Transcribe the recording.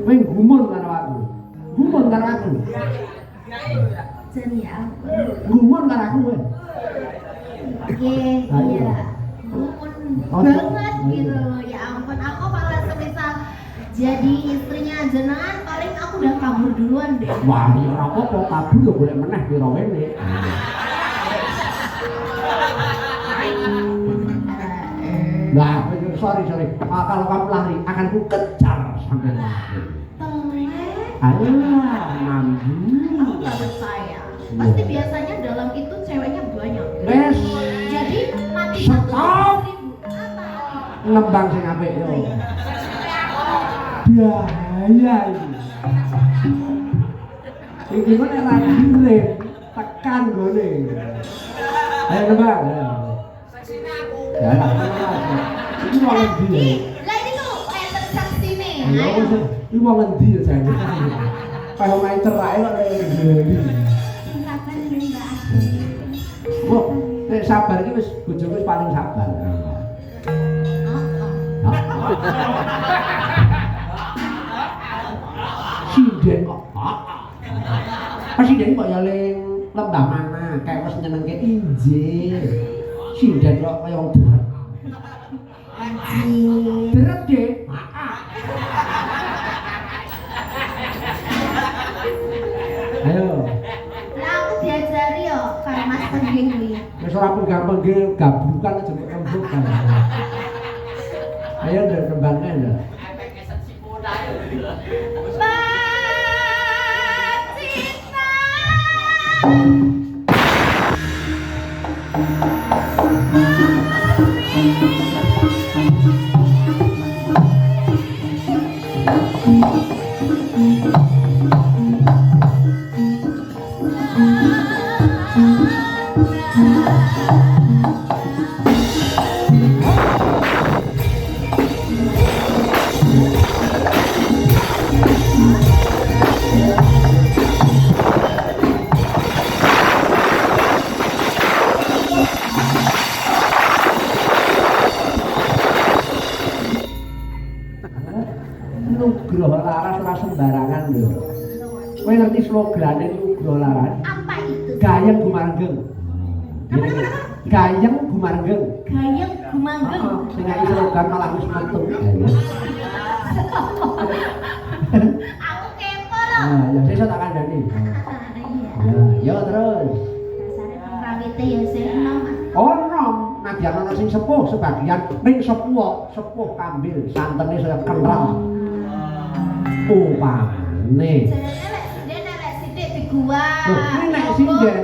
Wing gumun karo aku. Gumun karo aku. Jan ya ampun. Gumun karo aku kowe. Iya. Gumun banget gitu loh. Ya ampun, aku malah semisal jadi istrinya jenengan paling aku udah kabur duluan deh. Wah, ya ora apa-apa, kabur yo golek meneh pira wene. Nah, sorry. Kalau kamu lari, akan ku kejar sampai mati. Alah, mampu. Aku gak percaya. Pasti biasanya dalam itu ceweknya banyak. Wes. Jadi mati Stop. Ngembang sing apik yo. Bahaya iki. Iki kok nek ra direm, tekan gone. Ayo nembang. Saksine aku. Ya. Iki wong endi? Lah ini tuh enten saksine. Ayo. Iki wong endi ya jane? Kaya main cerai kok ngene. Kapan Mbak? Kok nek sabar iki wis bojoku wis paling sabar. Sinden kok. Presiden kok ya ling lembah mana kayak wis nyenengke injil. Sinden kok kaya wong deret. Deret deh. Ayo. Lah aku diajari yo karo Mas Pengging kuwi. Wis ora pegang-penggil gabrukan aja kok rembug kan. Ayo ndek nembangnya lho. Nugroho laras ora sembarangan lho. Kowe ngerti slogane Nugroho laras? Apa itu? Gayeng gumanggeng. Gayeng gumanggeng. Gayeng gumanggeng. Sing iki slogan malah wis metu. Aku kepo loh. Nah, ya sesuk tak kandhani. Iya. Ya, terus. Dasare pengrawite ya senom. Ono nadyan ana sing sepuh sebagian ning sepuh kambil santene saya kental. Upane. Jenenge lek sinden elek sithik di gua. Loh, ini nek sinden